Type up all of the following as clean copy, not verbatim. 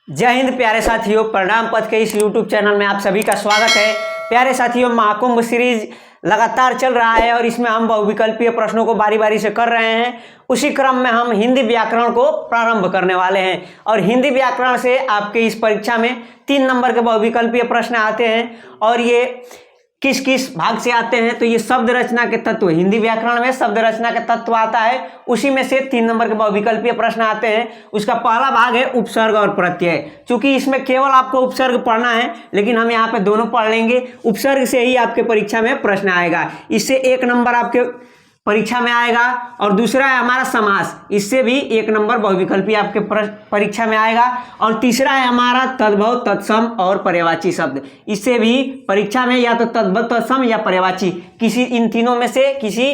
जय हिंद प्यारे साथियों, प्रणाम पथ के इस YouTube चैनल में आप सभी का स्वागत है। प्यारे साथियों, महाकुंभ सीरीज लगातार चल रहा है और इसमें हम बहुविकल्पीय प्रश्नों को बारी बारी से कर रहे हैं। उसी क्रम में हम हिंदी व्याकरण को प्रारंभ करने वाले हैं और हिंदी व्याकरण से आपके इस परीक्षा में 3 नंबर के बहुविकल्पीय प्रश्न आते हैं। और ये किस किस भाग से आते हैं, तो ये शब्द रचना के तत्व, हिंदी व्याकरण में शब्द रचना के तत्व आता है, उसी में से 3 नंबर के बहुविकल्पीय प्रश्न आते हैं। उसका पहला भाग है उपसर्ग और प्रत्यय। चूंकि इसमें केवल आपको उपसर्ग पढ़ना है, लेकिन हम यहाँ पे दोनों पढ़ लेंगे। उपसर्ग से ही आपके परीक्षा में प्रश्न आएगा, इससे 1 नंबर आपके परीक्षा में आएगा। और दूसरा है हमारा समास, इससे भी 1 नंबर बहुविकल्पी आपके परीक्षा में आएगा। और तीसरा है हमारा तद्भव, तत्सम और पर्यायवाची शब्द, इससे भी परीक्षा में या तो तद्भव, तत्सम या पर्यायवाची, किसी इन तीनों में से किसी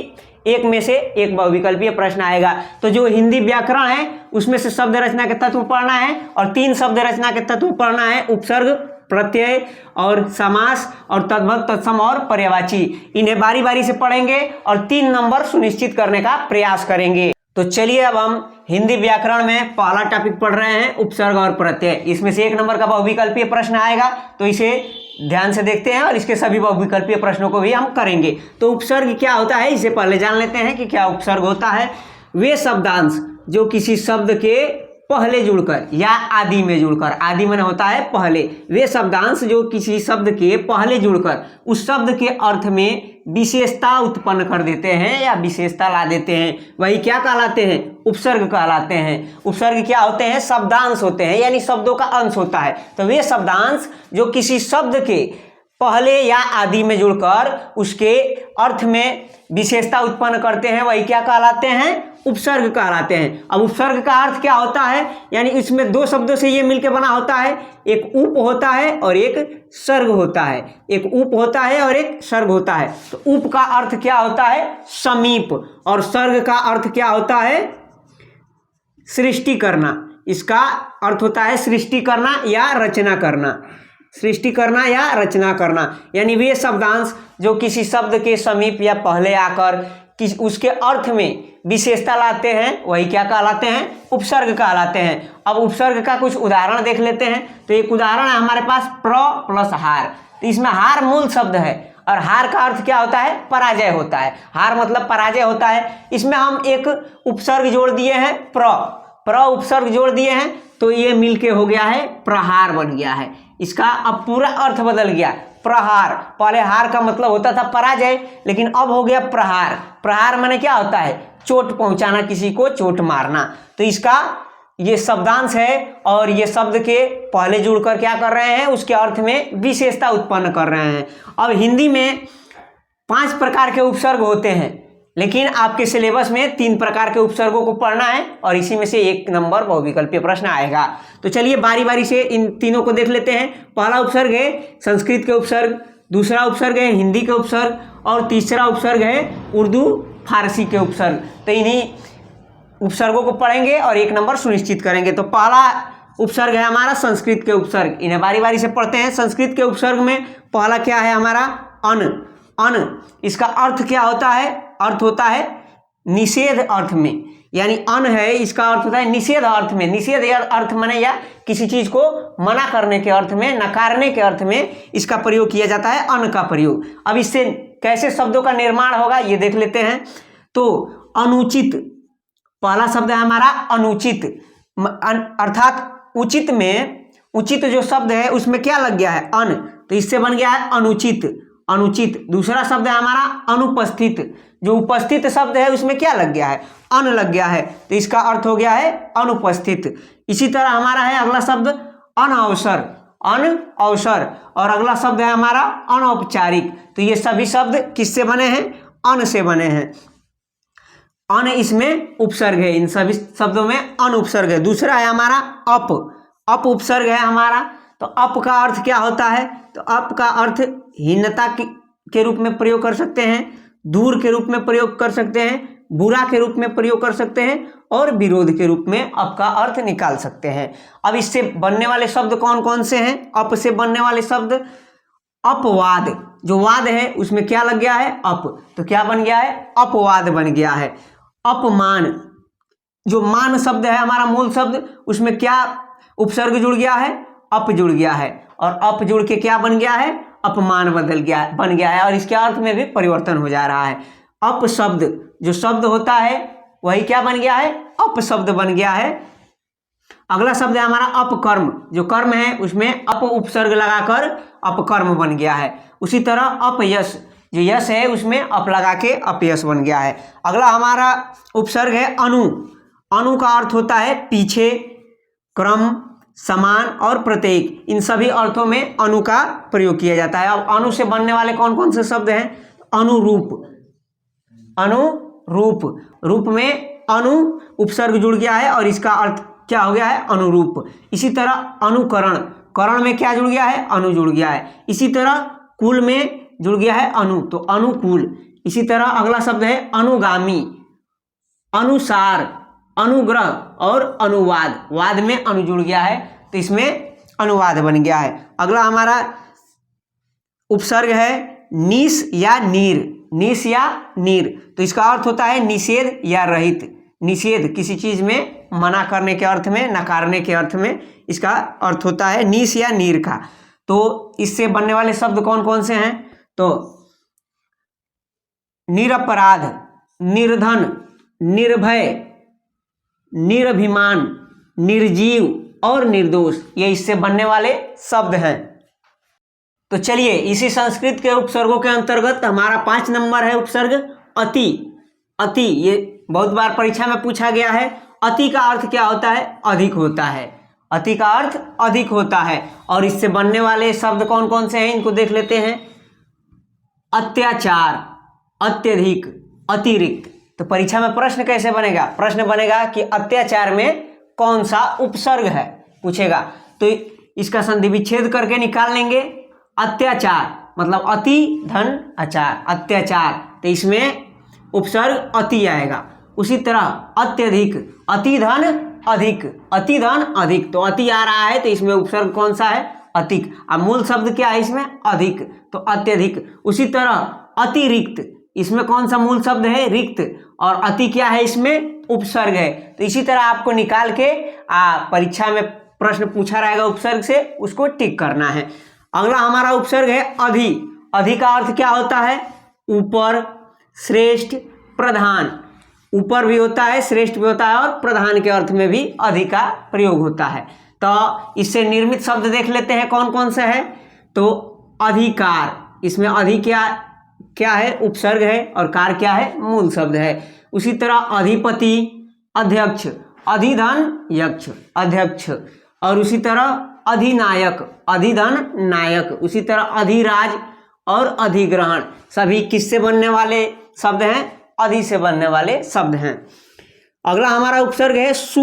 एक में से एक बहुविकल्पीय प्रश्न आएगा। तो जो हिंदी व्याकरण है उसमें से शब्द रचना के तत्व पढ़ना है और 3 शब्द रचना के तत्व पढ़ना है, उपसर्ग, प्रत्यय और समास और तद्भव, तत्सम और पर्यायवाची। इन्हें बारी बारी से पढ़ेंगे और 3 नंबर सुनिश्चित करने का प्रयास करेंगे। तो चलिए अब हम हिंदी व्याकरण में पहला टॉपिक पढ़ रहे हैं, उपसर्ग और प्रत्यय। इसमें से 1 नंबर का बहुविकल्पीय प्रश्न आएगा, तो इसे ध्यान से देखते हैं और इसके सभी बहुविकल्पीय प्रश्नों को भी हम करेंगे। तो उपसर्ग क्या होता है, इसे पहले जान लेते हैं कि क्या उपसर्ग होता है। वे शब्दांश जो किसी शब्द के पहले जुड़कर या आदि में जुड़कर, आदि में होता है पहले, वे शब्दांश जो किसी शब्द के पहले जुड़कर उस शब्द के अर्थ में विशेषता उत्पन्न कर देते हैं या विशेषता ला देते हैं, वही क्या कहलाते हैं, उपसर्ग कहलाते हैं। उपसर्ग क्या होते हैं, शब्दांश होते हैं, यानी शब्दों का अंश होता है। तो वे शब्दांश जो किसी शब्द के पहले या आदि में जुड़कर उसके अर्थ में विशेषता उत्पन्न करते हैं, वही क्या कहलाते हैं, उपसर्ग कहलाते हैं। अब उपसर्ग का अर्थ क्या होता है, यानी इसमें 2 शब्दों से ये मिलकर बना होता है, एक उप होता है और एक सर्ग होता है। एक उप होता है और एक सर्ग होता है। तो उप का अर्थ क्या होता है, समीप, और सर्ग का अर्थ क्या होता है, सृष्टि करना। इसका अर्थ होता है सृष्टि करना या रचना करना, सृष्टि करना या रचना करना। यानी वे शब्दांश जो किसी शब्द के समीप या पहले आकर उसके अर्थ में विशेषता लाते हैं, वही क्या कहलाते हैं, उपसर्ग कहलाते हैं। अब उपसर्ग का कुछ उदाहरण देख लेते हैं। तो एक उदाहरण है हमारे पास प्र प्लस हार। तो इसमें हार मूल शब्द है और हार का अर्थ क्या होता है, पराजय होता है। हार मतलब पराजय होता है। इसमें हम एक उपसर्ग जोड़ दिए हैं, प्र उपसर्ग जोड़ दिए हैं, तो ये मिलके हो गया है प्रहार बन गया है। इसका अब पूरा अर्थ बदल गया। प्रहार, पहले हार का मतलब होता था पराजय, लेकिन अब हो गया प्रहार। प्रहार माने क्या होता है, चोट पहुंचाना, किसी को चोट मारना। तो इसका ये शब्दांश है और ये शब्द के पहले जुड़कर क्या कर रहे हैं, उसके अर्थ में विशेषता उत्पन्न कर रहे हैं। अब हिंदी में 5 प्रकार के उपसर्ग होते हैं, लेकिन आपके सिलेबस में 3 प्रकार के उपसर्गों को पढ़ना है और इसी में से 1 नंबर बहुविकल्पीय प्रश्न आएगा। तो चलिए बारी बारी से इन तीनों को देख लेते हैं। पहला उपसर्ग है संस्कृत के उपसर्ग, दूसरा उपसर्ग है हिंदी के उपसर्ग और तीसरा उपसर्ग है उर्दू फारसी के उपसर्ग। तो इन्हीं उपसर्गों को पढ़ेंगे और 1 नंबर सुनिश्चित करेंगे। तो पहला उपसर्ग है हमारा संस्कृत के उपसर्ग, इन्हें बारी बारी से पढ़ते हैं। संस्कृत के उपसर्ग में पहला क्या है हमारा, अन। अन, इसका अर्थ क्या होता है, अर्थ होता है निषेध अर्थ में, यानी अन है, इसका अर्थ होता है निषेध अर्थ में। निषेध अर्थ माने या किसी चीज को मना करने के अर्थ में, नकारने के अर्थ में इसका प्रयोग किया जाता है, अन का प्रयोग। अब इससे कैसे शब्दों का निर्माण होगा ये देख लेते हैं। तो अनुचित, पहला शब्द है हमारा अनुचित, अर्थात उचित में, उचित जो शब्द है उसमें क्या लग गया है, अन, तो इससे बन गया है अनुचित, अनुचित। दूसरा शब्द है हमारा अनुपस्थित, जो उपस्थित शब्द है उसमें क्या लग गया है, अन लग गया है, तो इसका अर्थ हो गया है अनुपस्थित। इसी तरह हमारा है अगला शब्द अनअवसर, अनअवसर, और अगला शब्द है हमारा अनौपचारिक। तो ये सभी शब्द किससे बने हैं, अन से बने हैं। अन इसमें उपसर्ग है, इन सभी शब्दों में अन उपसर्ग है। दूसरा है हमारा अप, अप उपसर्ग है हमारा। तो अप का अर्थ क्या होता है, तो अप का अर्थ हीनता के रूप में प्रयोग कर सकते हैं, दूर के रूप में प्रयोग कर सकते हैं, बुरा के रूप में प्रयोग कर सकते हैं और विरोध के रूप में अप का अर्थ निकाल सकते हैं। अब इससे बनने वाले शब्द कौन कौन से हैं, अप से बनने वाले शब्द, अपवाद, जो वाद है उसमें क्या लग गया है, अप, तो क्या बन गया है, अपवाद बन गया है। अपमान, जो मान शब्द है हमारा मूल शब्द, उसमें क्या उपसर्ग जुड़ गया है, अप जुड़ गया है, और अप जुड़ के क्या बन गया है, अपमान बन गया है, और इसके अर्थ में भी परिवर्तन हो जा रहा है। अप शब्द जो शब्द होता है वही क्या बन गया है, अप शब्द बन गया है। अगला शब्द है हमारा अपकर्म, जो कर्म है उसमें अप उपसर्ग लगाकर अपकर्म बन गया है। उसी तरह अपयश, जो यश है उसमें अप लगा के अपयश बन गया है। अगला हमारा उपसर्ग है अनु। अनु का अर्थ होता है पीछे, क्रम, समान और प्रत्येक। इन सभी अर्थों में अनु का प्रयोग किया जाता है। अब अनु से बनने वाले कौन कौन से शब्द हैं, अनुरूप। अनुरूप, रूप में अनु उपसर्ग जुड़ गया है और इसका अर्थ क्या हो गया है, अनुरूप। इसी तरह अनुकरण, करण में क्या जुड़ गया है, अनु जुड़ गया है। इसी तरह कुल में जुड़ गया है अनु, तो अनुकूल। इसी तरह अगला शब्द है अनुगामी, अनुसार, अनुग्रह और अनुवाद, वाद में अनु जुड़ गया है तो इसमें अनुवाद बन गया है। अगला हमारा उपसर्ग है निस या नीर। निस या नीर, तो इसका अर्थ होता है निषेध या रहित। निषेध किसी चीज में मना करने के अर्थ में, नकारने के अर्थ में इसका अर्थ होता है निस या नीर का। तो इससे बनने वाले शब्द कौन कौन से हैं, तो निरपराध, निर्धन, निर्भय, निरभिमान, निर्जीव और निर्दोष, ये इससे बनने वाले शब्द हैं। तो चलिए इसी संस्कृत के उपसर्गों के अंतर्गत हमारा 5 नंबर है उपसर्ग अति। अति ये बहुत बार परीक्षा में पूछा गया है। अति का अर्थ क्या होता है, अधिक होता है। अति का अर्थ अधिक होता है, और इससे बनने वाले शब्द कौन कौन से हैं इनको देख लेते हैं। अत्याचार, अत्यधिक, अतिरिक्त। तो परीक्षा में प्रश्न कैसे बनेगा, प्रश्न बनेगा कि अत्याचार में कौन सा उपसर्ग है, पूछेगा तो इसका संधि विच्छेद करके निकाल लेंगे। अत्याचार मतलब अति धन आचार, अत्याचार, तो इसमें उपसर्ग अति आएगा। उसी तरह अत्यधिक, अति धन अधिक, अति धन अधिक, तो अति आ रहा है तो इसमें उपसर्ग कौन सा है, अधिक। अब मूल शब्द क्या है इसमें, अधिक, तो अत्यधिक। उसी तरह अतिरिक्त, इसमें कौन सा मूल शब्द है, रिक्त, और अति क्या है, इसमें उपसर्ग है। तो इसी तरह आपको निकाल के परीक्षा में प्रश्न पूछा रहेगा उपसर्ग से, उसको टिक करना है। अगला हमारा उपसर्ग है अधि। अधि का अर्थ क्या होता है, ऊपर, श्रेष्ठ, प्रधान। ऊपर भी होता है, श्रेष्ठ भी होता है, और प्रधान के अर्थ में भी अधि का प्रयोग होता है। तो इससे निर्मित शब्द देख लेते हैं कौन कौन से हैं। तो अधिकार, इसमें अधि क्या है, उपसर्ग है, और कार क्या है, मूल शब्द है। उसी तरह अधिपति, अध्यक्ष, अधिधन यक्ष, अध्यक्ष, और उसी तरह अधिनायक, अधिधन नायक। उसी तरह अधिराज और अधिग्रहण, सभी किससे बनने वाले शब्द हैं, अधि से बनने वाले शब्द हैं। अगला हमारा उपसर्ग है सु।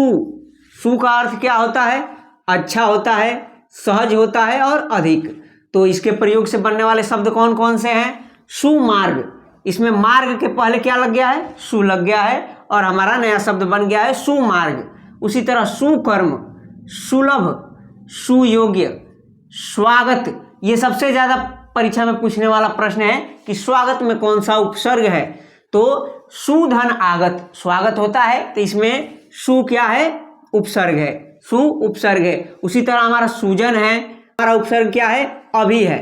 सु का अर्थ क्या होता है, अच्छा होता है, सहज होता है और अधिक। तो इसके प्रयोग से बनने वाले शब्द कौन कौन से हैं, सुमार्ग, इसमें मार्ग के पहले क्या लग गया है, सु लग गया है, और हमारा नया शब्द बन गया है सुमार्ग। उसी तरह सुकर्म, सुलभ, सुयोग्य, स्वागत। ये सबसे ज्यादा परीक्षा में पूछने वाला प्रश्न है कि स्वागत में कौन सा उपसर्ग है। तो सुधन आगत, स्वागत होता है तो इसमें सु क्या है, उपसर्ग है, सु उपसर्ग है। उसी तरह हमारा सुजन है, हमारा उपसर्ग क्या है, अभी है।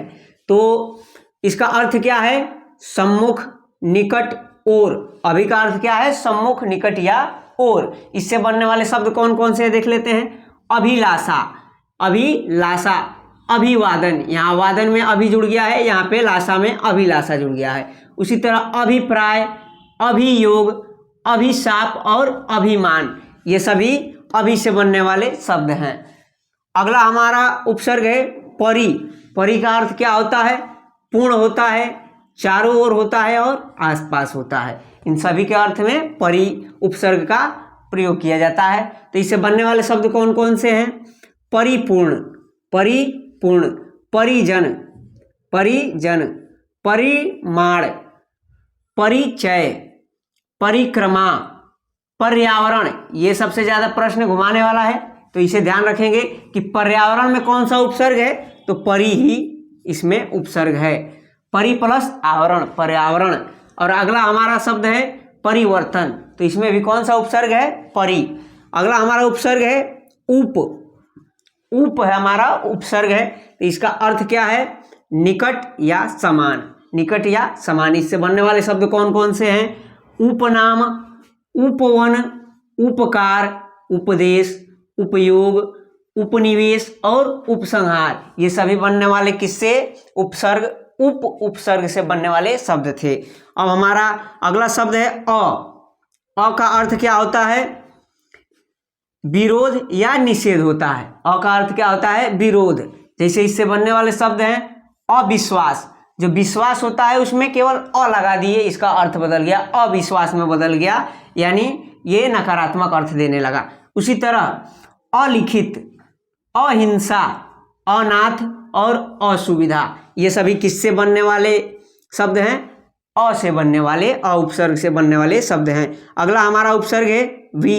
तो इसका अर्थ क्या है, सम्मुख, निकट, और। अभी का अर्थ क्या है, सम्मुख, निकट या और। इससे बनने वाले शब्द कौन कौन से देख लेते हैं। अभिलाषा, अभिलाषा, अभिवादन, यहाँ वादन में अभी जुड़ गया है, यहाँ पे लाशा में अभिलाषा जुड़ गया है। उसी तरह अभिप्राय, अभियोग, अभिशाप और अभिमान, ये सभी अभी से बनने वाले शब्द हैं। अगला हमारा उपसर्ग है परि। परि का अर्थ क्या होता है, पूर्ण होता है, चारों ओर होता है और आसपास होता है। इन सभी के अर्थ में परि उपसर्ग का प्रयोग किया जाता है। तो इससे बनने वाले शब्द कौन कौन से हैं, परिपूर्ण, परिपूर्ण, परिजन, परिजन, परिमाण, परिचय, परिक्रमा, पर्यावरण। ये सबसे ज्यादा प्रश्न घुमाने वाला है, तो इसे ध्यान रखेंगे कि पर्यावरण में कौन सा उपसर्ग है, तो परि ही इसमें उपसर्ग है। परि प्लस आवरण, पर्यावरण। और अगला हमारा शब्द है परिवर्तन, तो इसमें भी कौन सा उपसर्ग है, परि। अगला हमारा उपसर्ग है उप। उप है हमारा उपसर्ग है, तो इसका अर्थ क्या है? निकट या समान, निकट या समान। इससे बनने वाले शब्द कौन कौन से हैं? उपनाम, उपवन, उपकार, उपदेश, उपयोग, उपनिवेश और उपसंहार, ये सभी बनने वाले किससे? उपसर्ग, उपसर्ग से बनने वाले शब्द थे। अब हमारा अगला शब्द है अ। अ का अर्थ क्या होता है? विरोध या निषेध होता है। अ का अर्थ क्या होता है? विरोध। जैसे इससे बनने वाले शब्द हैं अविश्वास, जो विश्वास होता है उसमें केवल अ लगा दिए, इसका अर्थ बदल गया, अविश्वास में बदल गया, यानी ये नकारात्मक अर्थ देने लगा। उसी तरह अलिखित, अहिंसा, अनाथ और असुविधा, ये सभी किससे बनने वाले शब्द हैं? अ से बनने वाले, अ उपसर्ग से बनने वाले शब्द हैं। अगला हमारा उपसर्ग है वी।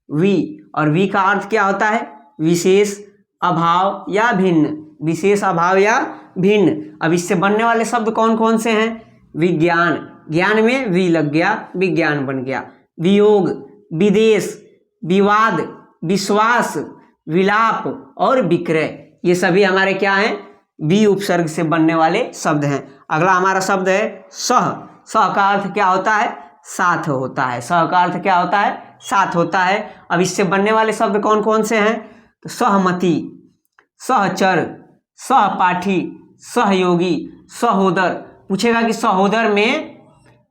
वी, और वी का अर्थ क्या होता है? विशेष, अभाव या भिन्न, विशेष, अभाव या भिन्न। अब इससे बनने वाले शब्द कौन कौन से हैं? विज्ञान, ज्ञान में वी लग गया, विज्ञान बन गया। वियोग, विदेश, विवाद, विश्वास, विलाप और विक्रय, ये सभी हमारे क्या हैं? वी उपसर्ग से बनने वाले शब्द हैं। अगला हमारा शब्द है सह। सह का अर्थ क्या होता है? साथ होता है। सह का अर्थ क्या होता है? साथ होता है। अब इससे बनने वाले शब्द कौन कौन से हैं? तो सहमति, सहचर, सहपाठी, सहयोगी, सहोदर। पूछेगा कि सहोदर में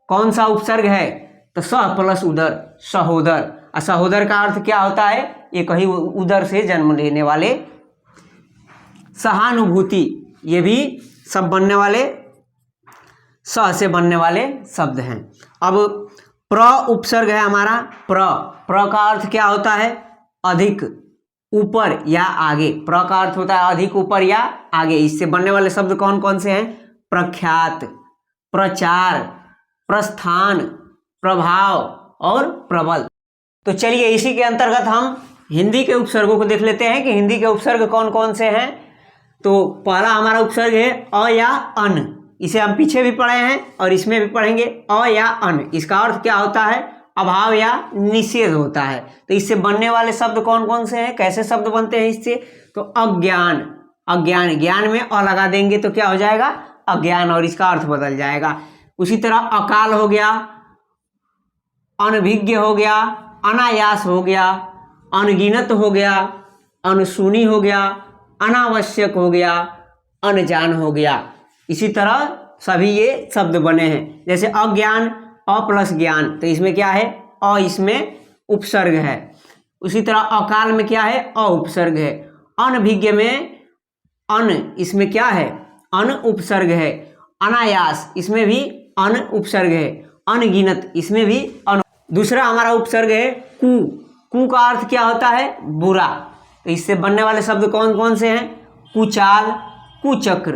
कौन सा उपसर्ग है? तो सह प्लस उदर, सहोदर। और सहोदर का अर्थ क्या होता है? ये कहीं उदर से जन्म लेने वाले। सहानुभूति, ये भी सब बनने वाले, स से बनने वाले शब्द हैं। अब प्र उपसर्ग है हमारा प्र। प्र का अर्थ क्या होता है? अधिक, ऊपर या आगे। प्र का अर्थ होता है अधिक, ऊपर या आगे। इससे बनने वाले शब्द कौन कौन से हैं? प्रख्यात, प्रचार, प्रस्थान, प्रभाव और प्रबल। तो चलिए इसी के अंतर्गत हम हिंदी के उपसर्गों को देख लेते हैं कि हिंदी के उपसर्ग कौन कौन से हैं। तो पहला हमारा उपसर्ग है अ या अन। इसे हम पीछे भी पढ़े हैं और इसमें भी पढ़ेंगे। अ या अन, इसका अर्थ क्या होता है? अभाव या निषेध होता है। तो इससे बनने वाले शब्द कौन कौन से हैं? कैसे शब्द बनते हैं इससे? तो अज्ञान, अज्ञान, ज्ञान में अ लगा देंगे तो क्या हो जाएगा? अज्ञान, और इसका अर्थ बदल जाएगा। उसी तरह अकाल हो गया, अनभिज्ञ हो गया, अनायास हो गया, अनगिनत हो गया, अनसुनी हो गया, अनावश्यक हो गया, अनजान हो गया। इसी तरह सभी ये शब्द बने हैं। जैसे अज्ञान, अ प्लस ज्ञान, तो इसमें क्या है? अ इसमें उपसर्ग है। उसी तरह अकाल में क्या है? अ उपसर्ग है। अनभिज्ञ में अन, इसमें क्या है? अन उपसर्ग है। अनायास, इसमें भी अन उपसर्ग है। अनगिनत, इसमें भी अन। दूसरा हमारा उपसर्ग है कु। कु का अर्थ क्या होता है? बुरा। तो इससे बनने वाले शब्द कौन कौन से हैं? कुचाल, कुचक्र।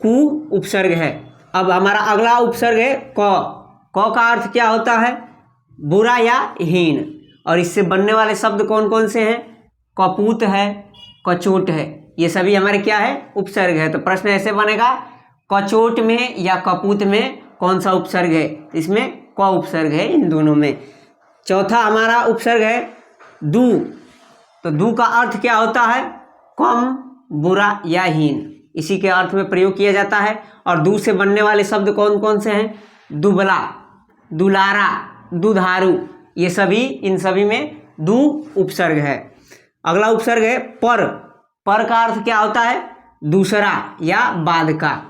कु उपसर्ग है। अब हमारा अगला उपसर्ग है क। क का अर्थ क्या होता है? बुरा या हीन। और इससे बनने वाले शब्द कौन कौन से हैं? कपूत है, कचोट है, ये सभी हमारे क्या है? उपसर्ग है। तो प्रश्न ऐसे बनेगा, कचोट में या कपूत में कौन सा उपसर्ग है? इसमें क उपसर्ग है इन दोनों में। चौथा हमारा उपसर्ग है दू। तो दू का अर्थ क्या होता है? कम, बुरा या हीन, इसी के अर्थ में प्रयोग किया जाता है। और दू से बनने वाले शब्द कौन कौन से हैं? दुबला, दुलारा, दुधारू, ये सभी, इन सभी में दू उपसर्ग है। अगला उपसर्ग है पर। पर का अर्थ क्या होता है? दूसरा या बाद का।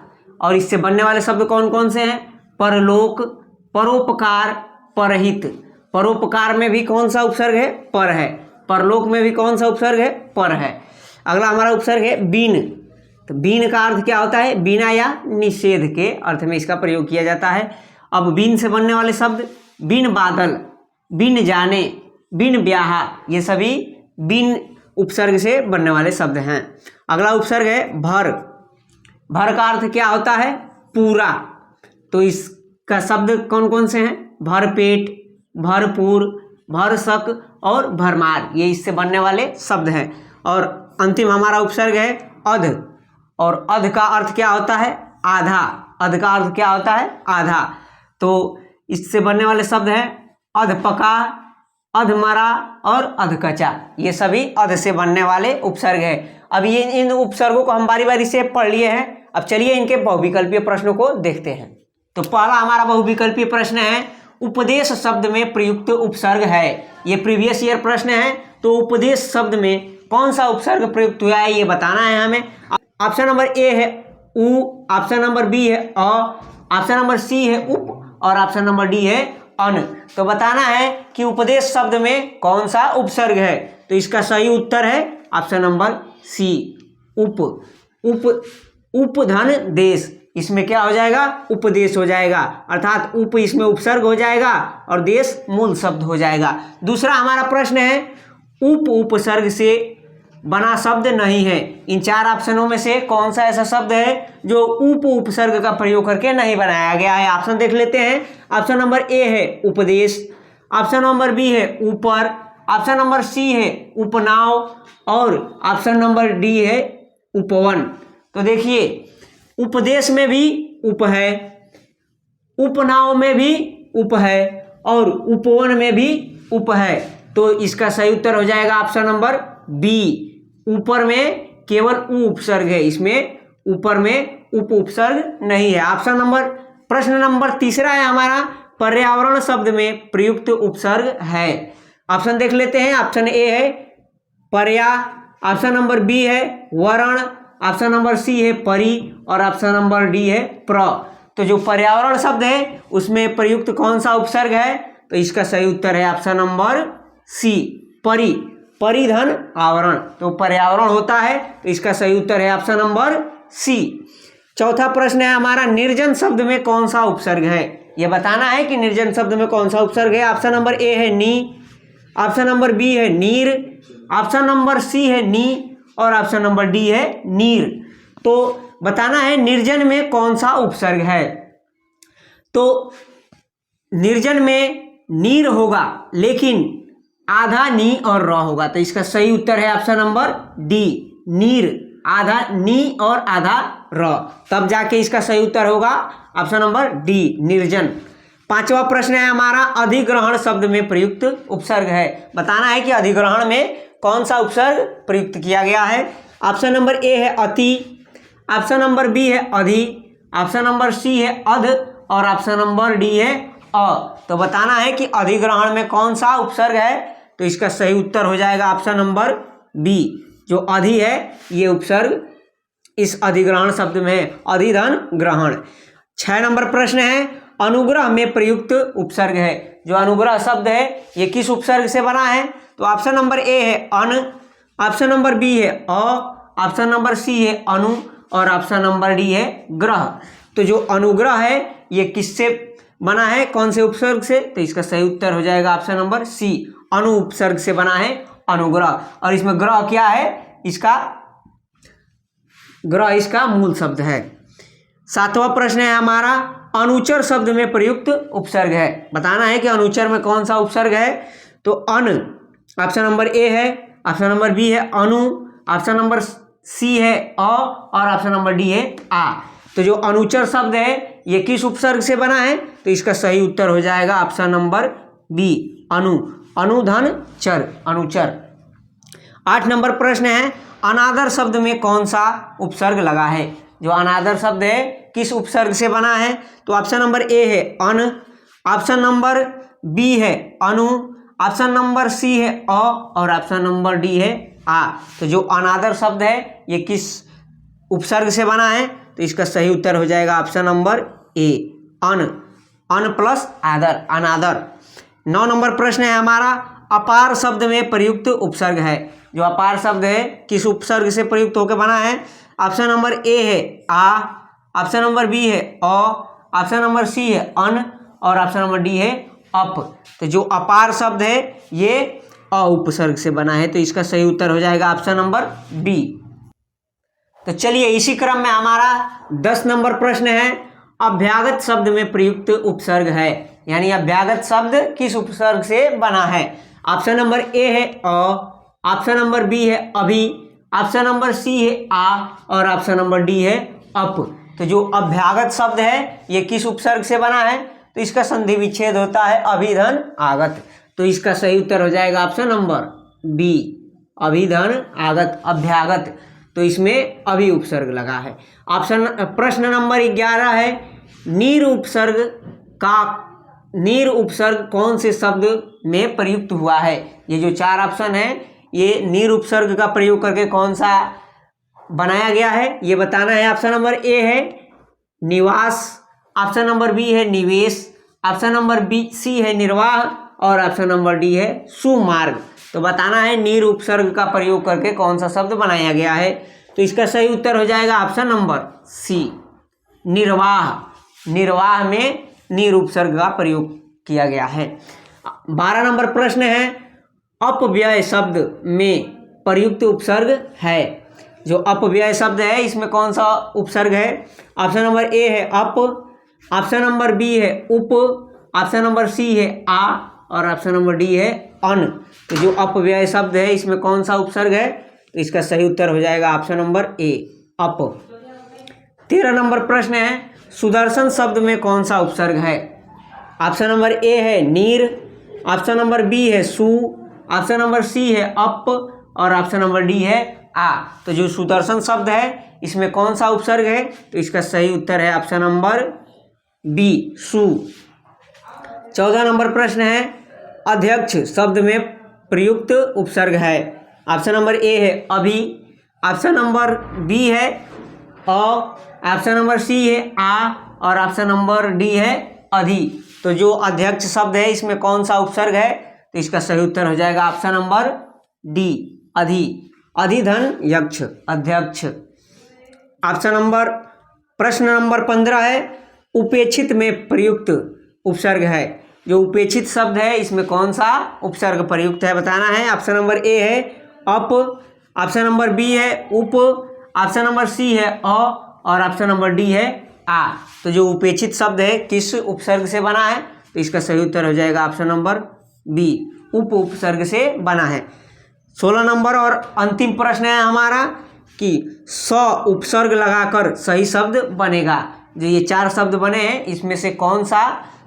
और इससे बनने वाले शब्द कौन कौन से हैं? परलोक, परोपकार, परहित। परोपकार में भी कौन सा उपसर्ग है? पर है। परलोक में भी कौन सा उपसर्ग है? पर है। अगला हमारा उपसर्ग है बीन। तो बीन का अर्थ क्या होता है? बिना या निषेध के अर्थ में इसका प्रयोग किया जाता है। अब बीन से बनने वाले शब्द बिन बादल, बिन जाने, बिन ब्याहा, ये सभी बिन उपसर्ग से बनने वाले शब्द हैं। अगला उपसर्ग है भर। भर का अर्थ क्या होता है? पूरा। तो इसका शब्द कौन कौन से हैं? भरपेट, भरपूर, भरसक और भरमार, ये इससे बनने वाले शब्द हैं। और अंतिम हमारा उपसर्ग है अध। और अध का अर्थ क्या होता है? आधा। अध का अर्थ क्या होता है? आधा। तो इससे बनने वाले शब्द हैं अधपका, अधमरा और अधकचा, ये सभी अध से बनने वाले उपसर्ग है। अब ये इन उपसर्गों को हम बारी बारी से पढ़ लिए हैं। अब चलिए इनके बहुविकल्पीय प्रश्नों को देखते हैं। तो पहला हमारा बहुविकल्पीय प्रश्न है, उपदेश शब्द में प्रयुक्त उपसर्ग है। ये प्रीवियस ईयर प्रश्न है। तो उपदेश शब्द में कौन सा उपसर्ग प्रयुक्त हुआ है ये बताना है हमें। ऑप्शन नंबर ए है उ, ऑप्शन नंबर बी है अ, ऑप्शन नंबर सी है उप और ऑप्शन नंबर डी है अन। तो बताना है कि उपदेश शब्द में कौन सा उपसर्ग है। तो इसका सही उत्तर है ऑप्शन नंबर सी, उप। उपधन देश, इसमें क्या हो जाएगा, उपदेश हो जाएगा, अर्थात उप इसमें उपसर्ग हो जाएगा और देश मूल शब्द हो जाएगा। दूसरा हमारा प्रश्न है, उपसर्ग से बना शब्द नहीं है। इन चार ऑप्शनों में से कौन सा ऐसा शब्द है जो उपसर्ग का प्रयोग करके नहीं बनाया गया है। ऑप्शन देख लेते हैं। ऑप्शन नंबर ए है उपदेश, ऑप्शन नंबर बी है ऊपर, ऑप्शन नंबर सी है उपनाव और ऑप्शन नंबर डी है उपवन। तो देखिए, उपदेश में भी उप है, उपनाव में भी उप है और उपवन में भी उप है। तो इसका सही उत्तर हो जाएगा ऑप्शन नंबर बी। ऊपर में केवल उ उपसर्ग है, इसमें ऊपर में उप उपसर्ग नहीं है। ऑप्शन नंबर, प्रश्न नंबर तीसरा है हमारा, पर्यावरण शब्द में प्रयुक्त उपसर्ग है। ऑप्शन देख लेते हैं। ऑप्शन ए है पर्या, ऑप्शन नंबर बी है वर्ण, ऑप्शन नंबर सी है परि और ऑप्शन नंबर डी है प्र। तो जो पर्यावरण शब्द है उसमें प्रयुक्त कौन सा उपसर्ग है, तो इसका सही उत्तर है ऑप्शन नंबर सी, परि। परिधन आवरण, तो पर्यावरण होता है, तो इसका सही उत्तर है ऑप्शन नंबर सी। चौथा प्रश्न है हमारा, निर्जन शब्द में कौन सा उपसर्ग है। यह बताना है कि निर्जन शब्द में कौन सा उपसर्ग है। ऑप्शन नंबर ए है नी, ऑप्शन नंबर बी है नीर, ऑप्शन नंबर सी है नी और ऑप्शन नंबर डी है नीर। तो बताना है निर्जन में कौन सा उपसर्ग है। तो निर्जन में नीर होगा, लेकिन आधा नी और र होगा। तो इसका सही उत्तर है ऑप्शन नंबर डी, नीर, आधा नी और आधा र, तब जाके इसका सही उत्तर होगा ऑप्शन नंबर डी, निर्जन। पांचवा प्रश्न है हमारा, अधिग्रहण शब्द में प्रयुक्त उपसर्ग है। बताना है कि अधिग्रहण में कौन सा उपसर्ग प्रयुक्त किया गया है। ऑप्शन नंबर ए है अति, ऑप्शन नंबर बी है अधि, ऑप्शन नंबर सी है अध और ऑप्शन नंबर डी है अ। तो बताना है कि अधिग्रहण में कौन सा उपसर्ग है। तो इसका सही उत्तर हो जाएगा ऑप्शन नंबर बी, जो अधि है ये उपसर्ग इस अधिग्रहण शब्द में है, अधिधन ग्रहण। 6 नंबर प्रश्न है, अनुग्रह में प्रयुक्त उपसर्ग है। जो अनुग्रह शब्द है ये किस उपसर्ग से बना है। तो ऑप्शन नंबर ए है अन, ऑप्शन नंबर बी है अ, ऑप्शन नंबर सी है अनु और ऑप्शन नंबर डी है ग्रह। तो जो अनुग्रह है ये किससे बना है, कौन से उपसर्ग से। तो इसका सही उत्तर हो जाएगा ऑप्शन नंबर सी, अनु उपसर्ग से बना है अनुग्रह। और इसमें ग्रह क्या है, इसका ग्रह इसका मूल शब्द है। 7वां प्रश्न है हमारा, अनुचर शब्द में प्रयुक्त उपसर्ग है। बताना है कि अनुचर में कौन सा उपसर्ग है। तो अन, ऑप्शन नंबर ए है, ऑप्शन नंबर बी है अनु, ऑप्शन नंबर सी है अ और ऑप्शन नंबर डी है आ। तो जो अनुचर शब्द है ये किस उपसर्ग से बना है। तो इसका सही उत्तर हो जाएगा ऑप्शन नंबर बी, अनु, अनुधन चर, अनुचर। 8 नंबर प्रश्न है, अनादर शब्द में कौन सा उपसर्ग लगा है। जो अनादर शब्द है किस उपसर्ग से बना है। तो ऑप्शन नंबर ए है अन, ऑप्शन नंबर बी है अनु, ऑप्शन नंबर सी है अ और ऑप्शन नंबर डी है आ। तो जो अनादर शब्द है ये किस उपसर्ग से बना है। तो इसका सही उत्तर हो जाएगा option number A, an, an plus other, another. 9 number प्रश्न है हमारा, अपार शब्द में प्रयुक्त उपसर्ग है। जो अपार शब्द है किस उपसर्ग से प्रयुक्त होकर बना है। ऑप्शन नंबर ए है आ, ऑप्शन नंबर बी है अ, ऑप्शन नंबर सी है अन और ऑप्शन नंबर डी है अप। तो जो अपार शब्द है ये अ उपसर्ग से बना है। तो इसका सही उत्तर हो जाएगा ऑप्शन नंबर बी। तो चलिए इसी क्रम में हमारा 10 नंबर प्रश्न है, अभ्यागत शब्द में प्रयुक्त उपसर्ग है। यानी अभ्यागत शब्द किस उपसर्ग से बना है। ऑप्शन नंबर ए है अ, ऑप्शन नंबर बी है अभी, ऑप्शन नंबर सी है आ और ऑप्शन नंबर डी है अप। तो जो अभ्यागत शब्द है ये किस उपसर्ग से बना है। तो इसका संधि विच्छेद होता है अभिधन आगत। तो इसका सही उत्तर हो जाएगा ऑप्शन नंबर बी, अभिधन आगत अभ्यागत। तो इसमें अभी उपसर्ग लगा है। प्रश्न नंबर 11 है, नीर उपसर्ग कौन से शब्द में प्रयुक्त हुआ है। ये जो 4 ऑप्शन है, ये नीर उपसर्ग का प्रयोग करके कौन सा बनाया गया है ये बताना है। ऑप्शन नंबर ए है निवास, ऑप्शन नंबर बी है निवेश, ऑप्शन नंबर सी है निर्वाह और ऑप्शन नंबर डी है सुमार्ग। तो बताना है नीर उपसर्ग का प्रयोग करके कौन सा शब्द बनाया गया है। तो इसका सही उत्तर हो जाएगा ऑप्शन नंबर सी, निर्वाह। निर्वाह में नीर उपसर्ग का प्रयोग किया गया है। 12 नंबर प्रश्न है, अपव्यय शब्द में प्रयुक्त उपसर्ग है। जो अपव्यय शब्द है इसमें कौन सा उपसर्ग है। ऑप्शन नंबर ए है अप, ऑप्शन नंबर बी है उप, ऑप्शन नंबर सी है आ और ऑप्शन नंबर डी है अन। तो जो अपव्यय शब्द है इसमें कौन सा उपसर्ग है, तो इसका सही उत्तर हो जाएगा ऑप्शन नंबर ए, अप। 13 नंबर प्रश्न है, सुदर्शन शब्द में कौन सा उपसर्ग है। ऑप्शन नंबर ए है नीर, ऑप्शन नंबर बी है सु, ऑप्शन नंबर सी है अप और ऑप्शन नंबर डी है आ। तो जो सुदर्शन शब्द है इसमें कौन सा उपसर्ग है, तो इसका सही उत्तर है ऑप्शन नंबर बी, सु। 14 नंबर प्रश्न है, अध्यक्ष शब्द में प्रयुक्त उपसर्ग है। ऑप्शन नंबर ए है अभी, ऑप्शन नंबर बी है अ, ऑप्शन नंबर सी है आ और ऑप्शन नंबर डी है अधि। तो जो अध्यक्ष शब्द है इसमें कौन सा उपसर्ग है, तो इसका सही उत्तर हो जाएगा ऑप्शन नंबर डी, अधि। अधिधन यक्ष, अध्यक्ष। प्रश्न नंबर 15 है, उपेक्षित में प्रयुक्त उपसर्ग है। जो उपेक्षित शब्द है इसमें कौन सा उपसर्ग प्रयुक्त है बताना है। ऑप्शन नंबर ए है अप, ऑप्शन नंबर बी है उप, ऑप्शन नंबर सी है अ और ऑप्शन नंबर डी है आ। तो जो उपेक्षित शब्द है किस उपसर्ग से बना है, तो इसका सही उत्तर हो जाएगा ऑप्शन नंबर बी, उप उपसर्ग से बना है। 16 नंबर और अंतिम प्रश्न है हमारा कि स उपसर्ग लगाकर सही शब्द बनेगा। जो ये 4 शब्द बने हैं इसमें से कौन सा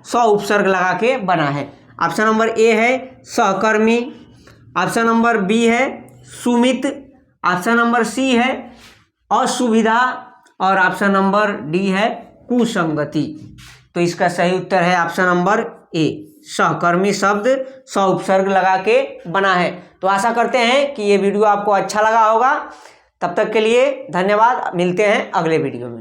स उपसर्ग लगा के बना है। ऑप्शन नंबर ए है सहकर्मी, ऑप्शन नंबर बी है सुमित, ऑप्शन नंबर सी है असुविधा और ऑप्शन नंबर डी है कुसंगति। तो इसका सही उत्तर है ऑप्शन नंबर ए, सहकर्मी शब्द स उपसर्ग लगा के बना है। तो आशा करते हैं कि ये वीडियो आपको अच्छा लगा होगा। तब तक के लिए धन्यवाद, मिलते हैं अगले वीडियो में।